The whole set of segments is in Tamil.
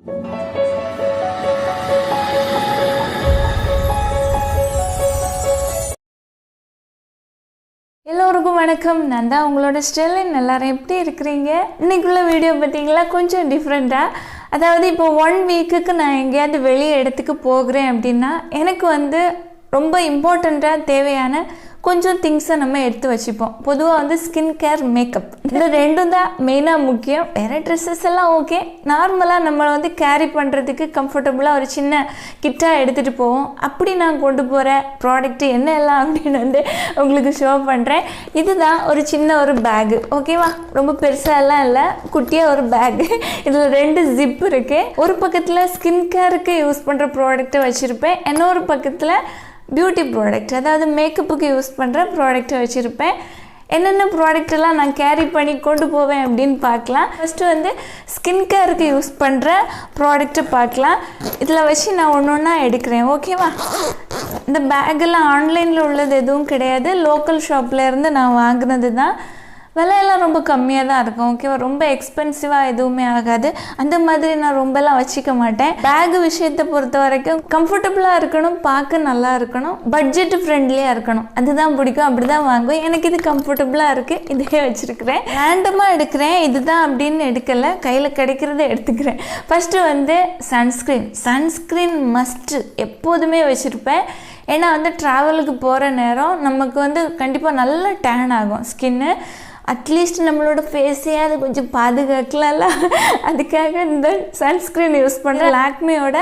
எல்லோருக்கும் வணக்கம். நான் தான் உங்களோட ஸ்டெலின். எல்லாரும் எப்படி இருக்கிறீங்க? இன்னைக்குள்ள வீடியோ பார்த்தீங்களா, கொஞ்சம் டிஃப்ரெண்ட்டாக. அதாவது இப்போ 1 வீக்குக்கு நான் எங்கேயாவது வெளியே இடத்துக்கு போகிறேன் அப்படின்னா எனக்கு ரொம்ப இம்பார்ட்டண்ட்டாக தேவையான கொஞ்சம் திங்ஸை நம்ம எடுத்து வச்சுப்போம். பொதுவாக ஸ்கின் கேர், மேக்கப், இந்த ரெண்டும் தான் மெயினாக முக்கியம். வேறு ட்ரெஸ்ஸஸ் எல்லாம் ஓகே, நார்மலாக நம்மளை கேரி பண்ணுறதுக்கு கம்ஃபர்டபுளாக ஒரு சின்ன கிட்டாக எடுத்துகிட்டு போவோம். அப்படி நான் கொண்டு போகிற ப்ராடக்ட்டு என்ன எல்லாம் அப்படின்னு உங்களுக்கு ஷோ பண்ணுறேன். இதுதான் ஒரு சின்ன ஒரு பேகு, ஓகேவா? ரொம்ப பெருசாலாம் இல்லை, குட்டியாக ஒரு பேகு. இதில் 2 ஜிப் இருக்குது. ஒரு பக்கத்தில் ஸ்கின் கேருக்கு யூஸ் பண்ணுற ப்ராடக்ட்டை வச்சுருப்பேன், இன்னொரு பக்கத்தில் பியூட்டி ப்ராடக்ட், அதாவது மேக்கப்புக்கு யூஸ் பண்ணுற ப்ராடக்ட்டை வச்சுருப்பேன். என்னென்ன ப்ராடக்டெல்லாம் நான் கேரி பண்ணி கொண்டு போவேன் அப்படின்னு பார்க்கலாம். ஃபஸ்ட்டு ஸ்கின் கேருக்கு யூஸ் பண்ணுற ப்ராடக்ட்டை பார்க்கலாம். இதில் வச்சு நான் ஒன்று ஒன்றா எடுக்கிறேன், ஓகேவா? இந்த பேக்கெல்லாம் ஆன்லைனில் உள்ளது எதுவும் கிடையாது, லோக்கல் ஷாப்லேருந்து நான் வாங்கினது தான். விலையெல்லாம் ரொம்ப கம்மியாக தான் இருக்கும், ஓகேவா? ரொம்ப எக்ஸ்பென்சிவாக எதுவுமே ஆகாது. அந்த மாதிரி நான் ரொம்பலாம் வச்சுக்க மாட்டேன். பேகு விஷயத்தை பொறுத்த வரைக்கும் கம்ஃபர்டபுளாக இருக்கணும், பார்க்க நல்லா இருக்கணும், பட்ஜெட் ஃப்ரெண்ட்லியாக இருக்கணும், அதுதான் பிடிக்கும். அப்படி தான் வாங்குவேன். எனக்கு இது கம்ஃபர்டபுளாக இருக்குது, இதே வச்சுருக்கிறேன். ரேண்டமாக எடுக்கிறேன், இதுதான் அப்படின்னு எடுக்கலை, கையில் கிடைக்கிறத எடுத்துக்கிறேன். ஃபஸ்ட்டு சன்ஸ்க்ரீன் மஸ்ட்டு எப்போதுமே வச்சுருப்பேன். ஏன்னா ட்ராவலுக்கு போகிற நேரம் நமக்கு கண்டிப்பாக நல்ல டேன் ஆகும் ஸ்கின்னு. அட்லீஸ்ட் நம்மளோட ஃபேஸையே அது கொஞ்சம் பாதுகாக்கலாம்ல, அதுக்காக இந்த சன்ஸ்க்ரீன் யூஸ் பண்ணுறேன். லாக்மியோட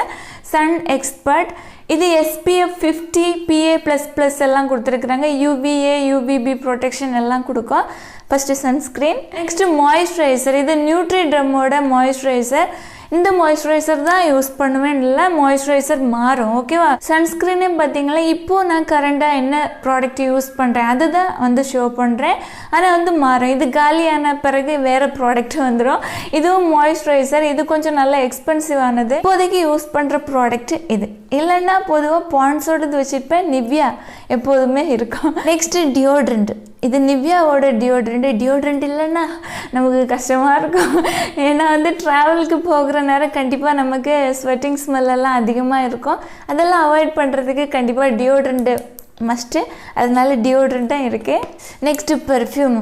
சன் எக்ஸ்பர்ட். இது SPF 50 PA++ எல்லாம் கொடுத்துருக்குறாங்க. UVA UVB ப்ரொடெக்ஷன் எல்லாம் கொடுக்கும். First sunscreen. Next moisturiser. இது நியூட்ரிட்ரமோட மாய்ஸ்சரைசர். இந்த மாய்ஸ்சரைசர் தான் யூஸ் பண்ணுவேன், இல்லை மாய்ஸ்சரைசர் மாறும், ஓகேவா? சன்ஸ்க்ரீனே பார்த்தீங்களா, இப்போது நான் கரண்டாக என்ன ப்ராடக்ட் யூஸ் பண்ணுறேன் அதுதான் ஷோ பண்ணுறேன். ஆனால் மாறும். இது காலியான பிறகு வேறு ப்ராடக்ட் வந்துடும். இதுவும் மாய்ஸ்சரைசர். இது கொஞ்சம் நல்லா எக்ஸ்பென்சிவானது. இப்போதைக்கு யூஸ் பண்ணுற ப்ராடக்ட் இது. இல்லைன்னா பொதுவாக பாண்ட்ஸோடது வச்சுருப்பேன். நிவ்யா எப்போதுமே இருக்கும். Next deodorant. இது நிவ்யாவோட டியோட்ரண்ட் இல்லைன்னா நமக்கு கஷ்டமாக இருக்கும். ஏன்னா ட்ராவலுக்கு போகிற நேரம் கண்டிப்பாக நமக்கு ஸ்வெட்டிங் ஸ்மெல்லாம் அதிகமாக இருக்கும். அதெல்லாம் அவாய்ட் பண்ணுறதுக்கு கண்டிப்பாக டியோட்ரண்ட்டு மஸ்ட்டு, அதனால டியோட்ரண்ட்டாக இருக்குது. Next perfume,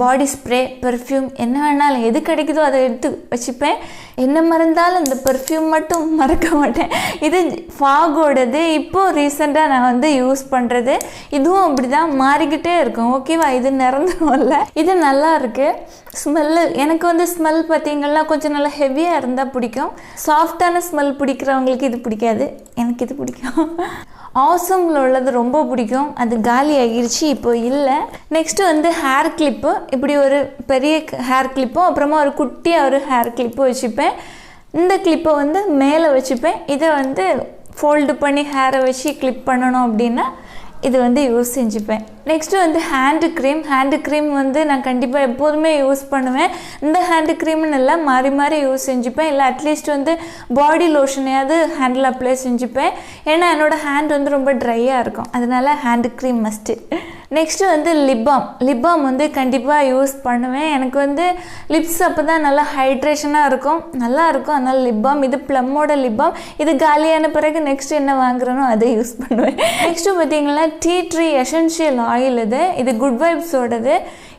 body spray, perfume, என்ன வேணாலும் எது கிடைக்குதோ அதை எடுத்து வச்சுப்பேன். என்ன மறந்தாலும் இந்த பெர்ஃப்யூம் மட்டும் மறக்க மாட்டேன். இது ஃபாகோடது. இப்போது ரீசெண்டாக நான் யூஸ் பண்ணுறது. இதுவும் அப்படி தான் மாறிக்கிட்டே இருக்கும், ஓகேவா? இது நிறந்துரும்ல, இது நல்லா இருக்குது. ஸ்மெல்லு எனக்கு ஸ்மெல் பார்த்தீங்கன்னா கொஞ்சம் நல்லா ஹெவியாக இருந்தால் பிடிக்கும். சாஃப்டான ஸ்மெல் பிடிக்கிறவங்களுக்கு இது பிடிக்காது, எனக்கு இது பிடிக்கும். ஆசமில் உள்ளது ரொம்ப பிடிக்கும், அது காலி ஆகிருச்சு, இப்போ இல்லை. Next hair clip. இப்படி ஒரு பெரிய ஹேர் கிளிப்பும் அப்புறமா ஒரு குட்டியாக ஒரு ஹேர் கிளிப்பும் வச்சுப்பேன். இந்த கிளிப்பை மேலே வச்சுப்பேன். இதை ஃபோல்டு பண்ணி ஹேரை வச்சு கிளிப் பண்ணணும் அப்படின்னா இது யூஸ் செஞ்சுப்பேன். நெக்ஸ்ட்டு ஹேண்டு க்ரீம் நான் கண்டிப்பாக எப்போதுமே யூஸ் பண்ணுவேன். இந்த ஹேண்டு க்ரீம்னு இல்லை, மாறி மாறி யூஸ் செஞ்சுப்பேன். இல்லை அட்லீஸ்ட் பாடி லோஷனையாவது ஹேண்டில் அப்ளை செஞ்சுப்பேன். ஏன்னா என்னோடய ஹேண்ட் ரொம்ப ட்ரையாக இருக்கும், அதனால hand cream must. Next lip balm கண்டிப்பாக யூஸ் பண்ணுவேன். எனக்கு லிப்ஸ் அப்போ தான் நல்லா ஹைட்ரேஷனாக இருக்கும், நல்லாயிருக்கும். அதனால் லிப்பாம். இது ப்ளம்மோட லிப்பாம். இது காலியான பிறகு நெக்ஸ்ட் என்ன வாங்குறேனோ அதை யூஸ் பண்ணுவேன். நெக்ஸ்ட்டு பார்த்தீங்கன்னா டீ ட்ரீ எசென்ஷியல் ஆயில். இது குட் வைப்ஸோடது.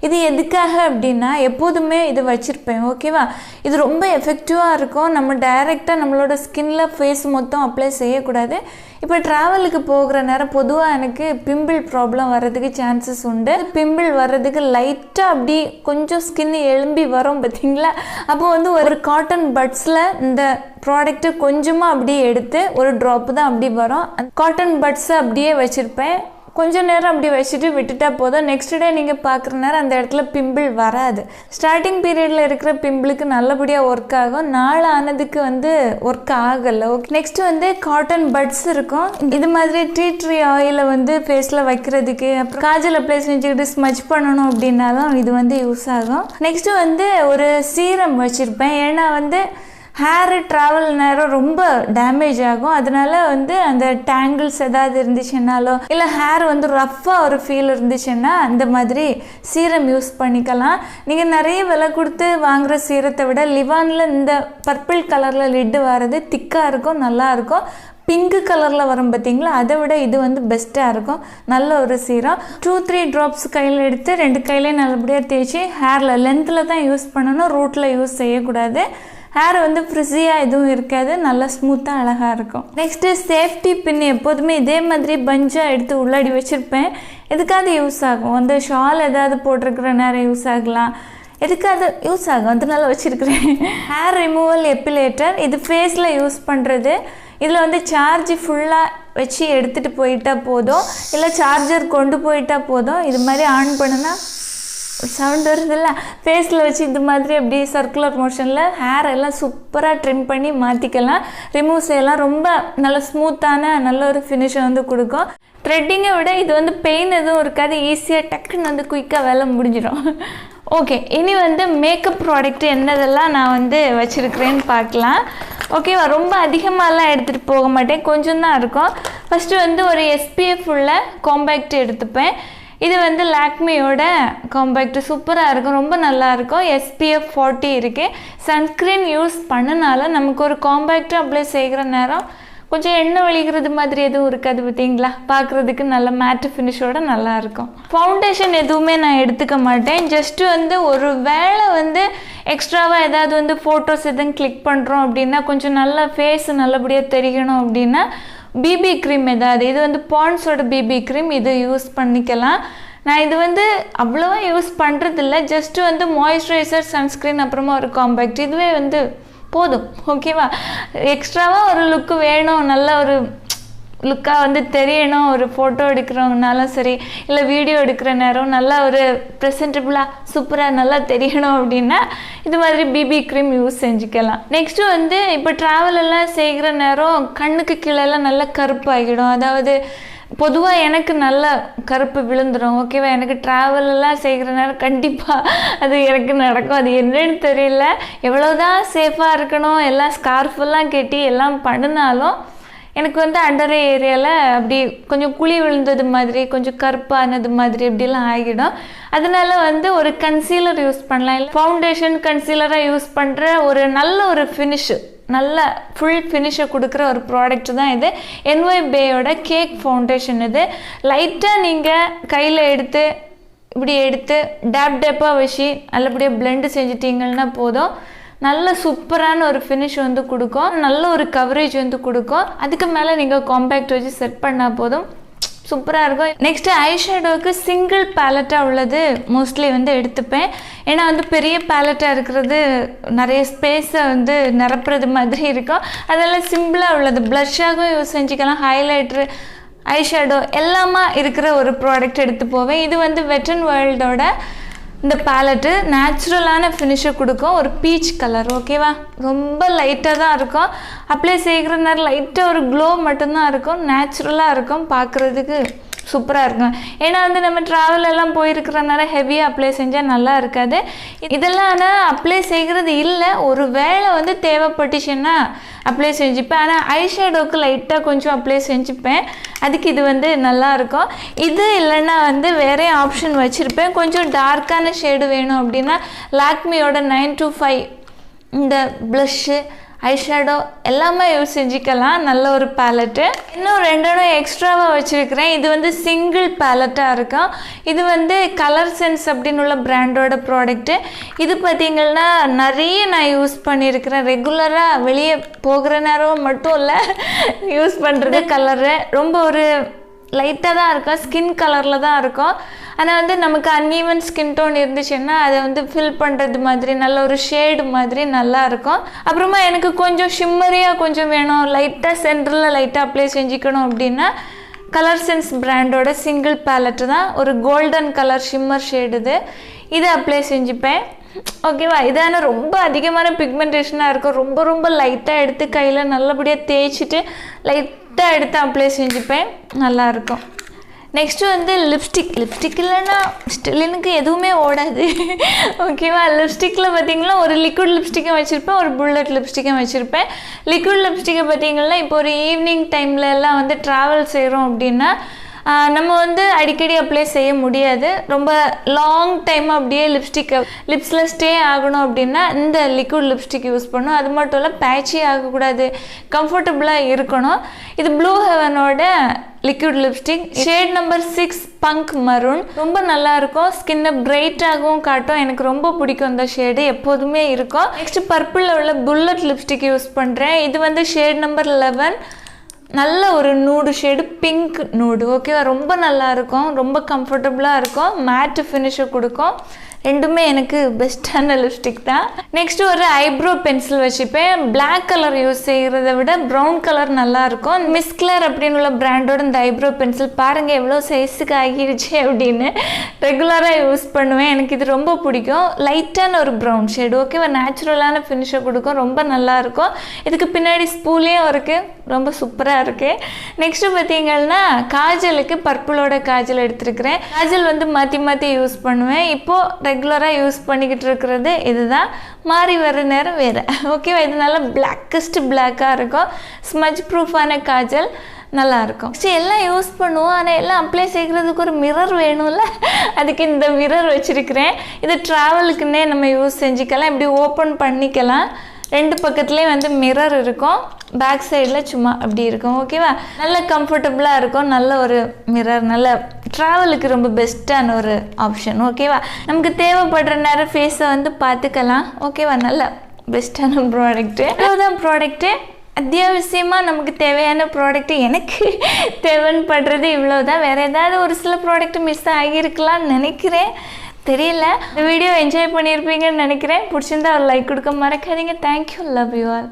இது எதுக்காக அப்படின்னா எப்போதுமே இது வச்சுருப்பேன், ஓகேவா? இது ரொம்ப எஃபெக்டிவாக இருக்கும். நம்ம டைரெக்டாக நம்மளோட ஸ்கின்ல ஃபேஸ் மொத்தம் அப்ளை செய்யக்கூடாது. இப்போ ட்ராவலுக்கு போகிற நேரம் பொதுவாக எனக்கு பிம்பிள் ப்ராப்ளம் வர்றதுக்கு சான்சஸ் உண்டு. பிம்பிள் வர்றதுக்கு லைட்டாக அப்படி கொஞ்சம் ஸ்கின் எழும்பி வரும் பார்த்தீங்களா? அப்போ ஒரு காட்டன் பட்ஸில் இந்த ப்ராடக்ட்டு கொஞ்சமாக அப்படியே எடுத்து ஒரு ட்ராப்பு தான் அப்படி வரும். காட்டன் பட்ஸை அப்படியே வச்சுருப்பேன். கொஞ்சம் நேரம் அப்படி வச்சுட்டு விட்டுட்டா போதும். நெக்ஸ்ட் டே நீங்கள் பார்க்குற நேரம் அந்த இடத்துல பிம்பிள் வராது. ஸ்டார்டிங் பீரியடில் இருக்கிற பிம்பிளுக்கு நல்லபடியாக ஒர்க் ஆகும். நாள் ஆனதுக்கு ஒர்க் ஆகலை. ஓகே. நெக்ஸ்ட்டு காட்டன் பட்ஸ் இருக்கும். இது மாதிரி டீ ட்ரீ ஆயிலை ஃபேஸில் வைக்கிறதுக்கு, அப்புறம் காஜல் அப்ளை செஞ்சுக்கிட்டு ஸ்மச் பண்ணணும் அப்படின்னாலும் இது யூஸ் ஆகும். நெக்ஸ்ட்டு ஒரு சீரம் வச்சுருப்பேன். ஏன்னா ஹேர் ட்ராவல் நேரம் ரொம்ப டேமேஜ் ஆகும். அதனால வந்து அந்த டேங்கிள்ஸ் ஏதாவது இருந்துச்சுன்னாலோ இல்லை ஹேர் வந்து ரஃப்பாக ஒரு ஃபீல் இருந்துச்சுன்னா அந்த மாதிரி சீரம் யூஸ் பண்ணிக்கலாம். நீங்கள் நிறைய விலை கொடுத்து வாங்குகிற சீரத்தை விட லிவானில் இந்த பர்பிள் கலரில் லிட்டு வர்றது திக்காக இருக்கும், நல்லாயிருக்கும். பிங்க் கலரில் வரும் பார்த்தீங்களா, அதை விட இது வந்து பெஸ்ட்டாக இருக்கும். நல்ல ஒரு சீரம். 2-3 ட்ராப்ஸ் கையில் எடுத்து 2 கையிலையும் நல்லபடியாக தேய்ச்சி ஹேரில் லென்த்தில் தான் யூஸ் பண்ணணும், ரூட்டில் யூஸ் செய்யக்கூடாது. ஹேர் வந்து ஃப்ரிஸியாக எதுவும் இருக்காது, நல்லா ஸ்மூத்தாக அழகாக இருக்கும். நெக்ஸ்ட்டு சேஃப்டி பின் எப்போதுமே இதே மாதிரி பஞ்சாக எடுத்து உள்ளாடி வச்சுருப்பேன். எதுக்காவது யூஸ் ஆகும், அந்த ஷால் ஏதாவது போட்டிருக்கிற நேரம் யூஸ் ஆகலாம், எதுக்காவது யூஸ் ஆகும், அதனால வச்சுருக்கிறேன். ஹேர் ரிமூவல் எப்பிலேட்டர், இது ஃபேஸில் யூஸ் பண்ணுறது. இதில் வந்து சார்ஜ் ஃபுல்லாக வச்சு எடுத்துகிட்டு போயிட்டால் போதும், இல்லை சார்ஜர் கொண்டு போயிட்டால் போதும். இது மாதிரி ஆன் பண்ணுனா சவுண்ட் வருதில்ல, ஃபேஸில் வச்சு இந்த மாதிரி அப்படியே சர்க்குலர் மோஷனில் ஹேர் எல்லாம் சூப்பராக ட்ரிம் பண்ணி மாற்றிக்கலாம், ரிமூவ் செய்யலாம். ரொம்ப நல்ல ஸ்மூத்தான நல்ல ஒரு ஃபினிஷை வந்து கொடுக்கும். த்ரெட்டிங்கை விட இது வந்து பெயின் எதுவும் இருக்காது, ஈஸியாக டக்குன்னு வந்து குயிக்காக வேலை முடிஞ்சிடும். ஓகே, இனி வந்து மேக்கப் ப்ராடக்ட் என்னதெல்லாம் நான் வந்து வச்சுருக்கிறேன்னு பார்க்கலாம். ஓகேவா, ரொம்ப அதிகமாகலாம் எடுத்துகிட்டு போக மாட்டேன், கொஞ்சம் தான் இருக்கும். ஃபஸ்ட்டு வந்து ஒரு SPF உள்ள காம்பேக்ட் எடுத்துப்பேன். இது வந்து லாக்மியோட காம்பேக்ட் சூப்பராக இருக்கும், ரொம்ப நல்லாயிருக்கும். SPF 40 இருக்குது. சன்ஸ்க்ரீன் யூஸ் பண்ணனால நமக்கு ஒரு காம்பேக்டாக அப்ளை செய்கிற நேரம் கொஞ்சம் எண்ணெய் வலிக்கிறது மாதிரி எதுவும் இருக்காது பார்த்தீங்களா, பார்க்குறதுக்கு நல்ல மேட்டு ஃபினிஷோட நல்லாயிருக்கும். ஃபவுண்டேஷன் எதுவுமே நான் எடுத்துக்க மாட்டேன். ஜஸ்ட்டு வந்து ஒரு வேளை வந்து எக்ஸ்ட்ராவாக ஏதாவது வந்து ஃபோட்டோஸ் எதுவும் கிளிக் பண்ணுறோம் அப்படின்னா கொஞ்சம் நல்லா ஃபேஸ் நல்லபடியாக தெரியணும் அப்படின்னா பிபி க்ரீம் ஏதாவது, இது வந்து பாண்ட்ஸோட பிபி க்ரீம், இது யூஸ் பண்ணிக்கலாம். நான் இது வந்து அவ்வளோவா யூஸ் பண்ணுறதில்ல, ஜஸ்ட்டு வந்து மாய்ஸ்சரைசர், சன்ஸ்க்ரீன், அப்புறமா ஒரு காம்பேக்ட், இதுவே வந்து போதும். ஓகேவா, எக்ஸ்ட்ராவாக ஒரு லுக்கு வேணும், நல்ல ஒரு லுக்காக வந்து தெரியணும், ஒரு ஃபோட்டோ எடுக்கிறவங்கனாலும் சரி இல்லை வீடியோ எடுக்கிற நேரம் நல்லா ஒரு ப்ரெசன்டபுளாக சூப்பராக நல்லா தெரியணும் அப்படின்னா இது மாதிரி பிபி க்ரீம் யூஸ் செஞ்சுக்கலாம். நெக்ஸ்ட்டு வந்து இப்போ ட்ராவல் எல்லாம் செய்கிற நேரம் கண்ணுக்கு கீழெல்லாம் நல்லா கருப்பாகிடும். அதாவது பொதுவாக எனக்கு நல்ல கருப்பு விழுந்துடும். ஓகேவா, எனக்கு ட்ராவல் எல்லாம் செய்கிற நேரம் கண்டிப்பாக அது எனக்கு நடக்கும். அது என்னன்னு தெரியல, எவ்வளோதான் சேஃபாக இருக்கணும், எல்லாம் ஸ்கார்ஃபெல்லாம் கட்டி எல்லாம் பண்ணினாலும் எனக்கு வந்து அண்டர் ஏரியாவில் அப்படி கொஞ்சம் குழி விழுந்தது மாதிரி கொஞ்சம் கருப்பானது மாதிரி இப்படிலாம் ஆகிடும். அதனால வந்து ஒரு கன்சீலர் யூஸ் பண்ணலாம், இல்லை ஃபவுண்டேஷன் கன்சீலராக யூஸ் பண்ணுற ஒரு நல்ல ஒரு ஃபினிஷு, நல்ல ஃபுல் ஃபினிஷை கொடுக்குற ஒரு ப்ராடக்ட் தான் இது. NY பேயோட கேக் ஃபவுண்டேஷன். இது லைட்டாக நீங்கள் கையில் எடுத்து இப்படி எடுத்து டேப்பாக வச்சு நல்லபடியாக பிளெண்டு செஞ்சிட்டிங்கன்னா போதும், நல்ல சூப்பரான ஒரு ஃபினிஷ் வந்து கொடுக்கும், நல்ல ஒரு கவரேஜ் வந்து கொடுக்கும். அதுக்கு மேலே நீங்கள் காம்பேக்ட் வச்சு செட் பண்ணால் போதும், சூப்பராக இருக்கும். நெக்ஸ்ட்டு ஐஷேடோவுக்கு சிங்கிள் பேலட்டாக உள்ளது மோஸ்ட்லி வந்து எடுத்துப்பேன். ஏன்னா வந்து பெரிய பேலட்டாக இருக்கிறது நிறைய ஸ்பேஸை வந்து நிரப்புறது மாதிரி இருக்கும். அதெல்லாம் சிம்பிளாக உள்ளது ப்ளஷ்ஷாகவும் யூஸ் செஞ்சுக்கலாம், ஹைலைட்ரு, ஐஷேடோ எல்லாமா இருக்கிற ஒரு ப்ராடக்ட் எடுத்து போவேன். இது வந்து வெட் அண்ட் வேர்ல்டோட இந்த பேலட்டு நேச்சுரலான ஃபினிஷை கொடுக்கும், ஒரு பீச் கலர். ஓகேவா, ரொம்ப லைட்டாக தான் இருக்கும், அப்ளை செய்கிற நேரம் லைட்டாக ஒரு க்ளோ மட்டும்தான் இருக்கும், நேச்சுரலாக இருக்கும், பார்க்குறதுக்கு சூப்பராக இருக்கும். ஏன்னா வந்து நம்ம ட்ராவல் எல்லாம் போயிருக்கிறனால ஹெவியாக அப்ளை செஞ்சால் நல்லா இருக்காது. இதெல்லாம் ஆனால் அப்ளை செய்கிறது இல்லை, ஒரு வேளை வந்து தேவைப்பட்டுச்சுன்னா அப்ளை செஞ்சுப்பேன். ஆனால் ஐஷேடோவுக்கு லைட்டாக கொஞ்சம் அப்ளை செஞ்சுப்பேன், அதுக்கு இது வந்து நல்லாயிருக்கும். இது இல்லைன்னா வந்து வேறே ஆப்ஷன் வச்சுருப்பேன். கொஞ்சம் டார்க்கான ஷேடு வேணும் அப்படின்னா லாக்மியோட 925 இந்த ப்ளஷ்ஷு, ஐஷேடோ எல்லாமே யூஸ் செஞ்சுக்கலாம், நல்ல ஒரு பேலட்டு. இன்னும் 2 எக்ஸ்ட்ராவாக வச்சுருக்கிறேன். இது வந்து சிங்கிள் பேலட்டாக இருக்கும். இது வந்து கலர் சென்ஸ் அப்படின்னு உள்ள பிராண்டோட ப்ராடக்ட்டு. இது பார்த்திங்கன்னா நிறைய நான் யூஸ் பண்ணியிருக்கிறேன், ரெகுலராக வெளியே போகிற நேரம் மட்டும் இல்லை யூஸ் பண்ணுறது. கலரு ரொம்ப ஒரு லைட்டாக தான் இருக்கும், ஸ்கின் கலரில் தான் இருக்கும். ஆனால் வந்து நமக்கு அன்ஈவன் ஸ்கின் டோன் இருந்துச்சுன்னா அதை வந்து ஃபில் பண்ணுறது மாதிரி நல்ல ஒரு ஷேடு மாதிரி நல்லாயிருக்கும். அப்புறமா எனக்கு கொஞ்சம் ஷிம்மரியாக கொஞ்சம் வேணும், லைட்டாக சென்டரில் லைட்டாக அப்ளை செஞ்சுக்கணும் அப்படின்னா கலர் சென்ஸ் பிராண்டோட சிங்கிள் பேலட்டு தான், ஒரு கோல்டன் கலர் ஷிம்மர் ஷேடு இது, இதை அப்ளை செஞ்சுப்பேன். ஓகேவா, இதான ரொம்ப அதிகமான பிக்மெண்டேஷனாக இருக்கும், ரொம்ப ரொம்ப லைட்டாக எடுத்து கையில் நல்லபடியாக தேய்ச்சிட்டு லைட்டாக எடுத்து அப்ளை செஞ்சுப்பேன், நல்லாயிருக்கும். நெக்ஸ்ட்டு வந்து லிப்ஸ்டிக் இல்லைன்னா ஸ்டெலினுக்கு எதுவுமே ஓடாது ஓகேவா. லிப்ஸ்டிக்கில் பார்த்தீங்கன்னா ஒரு லிக்விட் லிப்ஸ்டிக்கும் வச்சுருப்பேன், ஒரு புல்லட் லிப்ஸ்டிக்கும் வச்சுருப்பேன். லிக்விட் லிப்ஸ்டிக்கை பார்த்தீங்கன்னா இப்போ ஒரு ஈவினிங் டைமில் எல்லாம் வந்து ட்ராவல் செய்கிறோம் அப்படின்னா நம்ம வந்து அடிக்கடி அப்ளை செய்ய முடியாது. ரொம்ப லாங் டைம் அப்படியே லிப்ஸில் ஸ்டே ஆகணும் அப்படின்னா இந்த லிக்விட் லிப்ஸ்டிக் யூஸ் பண்ணணும். அது மட்டும் இல்லை பேட்சி ஆகக்கூடாது, கம்ஃபர்டபுளாக இருக்கணும். இது ப்ளூ ஹெவனோட liquid lipstick shade number 6 punk maroon. ரொம்ப நல்லாயிருக்கும், ஸ்கின்னை பிரைட்டாகவும் காட்டும். எனக்கு ரொம்ப பிடிக்கும் இந்த ஷேடு, எப்போதுமே இருக்கும். நெக்ஸ்ட் பர்பிளில் உள்ள புல்லட் லிப்ஸ்டிக் யூஸ் பண்ணுறேன். இது வந்து ஷேட் நம்பர் 11. நல்ல ஒரு நூடு ஷேடு, பிங்க் நூடு. ஓகேவா, ரொம்ப நல்லாயிருக்கும், ரொம்ப கம்ஃபர்டபுளாக இருக்கும், மேட்டு ஃபினிஷை கொடுக்கும். ரெண்டுமே எனக்கு பெஸ்ட்டான லிப்ஸ்டிக் தான். நெக்ஸ்ட்டு ஒரு ஐப்ரோ பென்சில் வச்சுப்பேன். பிளாக் கலர் யூஸ் செய்கிறத விட ப்ரௌன் கலர் நல்லாயிருக்கும். மிஸ் கலர் அப்படின்னு உள்ள பிராண்டோட இந்த ஐப்ரோ பென்சில் பாருங்கள் எவ்வளோ சைஸுக்கு ஆகிடுச்சு அப்படின்னு. ரெகுலராக யூஸ் பண்ணுவேன், எனக்கு இது ரொம்ப பிடிக்கும். லைட்டான ஒரு ப்ரௌன் ஷேடு. ஓகேவா, நேச்சுரலான ஃபினிஷை கொடுக்கும், ரொம்ப நல்லாயிருக்கும். இதுக்கு பின்னாடி ஸ்பூலையும் இருக்குது, ரொம்ப சூப்பராக இருக்குது. நெக்ஸ்ட்டு பார்த்தீங்கன்னா காஜலுக்கு பர்பிளோட காஜல் எடுத்துருக்கிறேன். காஜல் வந்து மாற்றி மாற்றி யூஸ் பண்ணுவேன். இப்போது ரெகுலராக யூஸ் பண்ணிக்கிட்டு இருக்கிறது இதுதான். மாறி வர நேரம் வேறு. ஓகேவா, இது நல்லா பிளாக்கஸ்ட் பிளாக்காக இருக்கும். ஸ்மஜ் ப்ரூஃபான காஜல் நல்லாயிருக்கும். எல்லாம் யூஸ் பண்ணுவோம், ஆனால் எல்லாம் அப்ளை செய்கிறதுக்கு ஒரு மிரர் வேணும்ல, அதுக்கு இந்த மிரர் வச்சுருக்கிறேன். இது ட்ராவலுக்குன்னே நம்ம யூஸ் செஞ்சுக்கலாம், இப்படி ஓப்பன் பண்ணிக்கலாம். ரெண்டு பக்கத்துலேயும் வந்து மிரர் இருக்கும், பேக் சைடில் சும்மா அப்படி இருக்கும். ஓகேவா, நல்ல கம்ஃபர்டபுளாக இருக்கும். நல்ல ஒரு மிரர், நல்ல ட்ராவலுக்கு ரொம்ப பெஸ்ட்டான ஒரு ஆப்ஷன். ஓகேவா, நமக்கு தேவைப்படுற நேரம் ஃபேஸை வந்து பார்த்துக்கலாம். ஓகேவா, நல்ல பெஸ்ட்டான ப்ராடக்ட்டு. அதுதான் ப்ராடக்ட்டு அத்தியாவசியமாக நமக்கு தேவையான ப்ராடக்ட்டு எனக்கு தேவைன்னு படுறது இவ்வளோ தான். வேறு ஏதாவது ஒரு சில ப்ராடக்ட்டு மிஸ் ஆகியிருக்கலாம்னு நினைக்கிறேன், தெரியல. இந்த வீடியோ என்ஜாய் பண்ணியிருப்பீங்கன்னு நினைக்கிறேன். பிடிச்சிருந்தா ஒரு லைக் கொடுக்க மறக்காதீங்க. Thank you, love you all.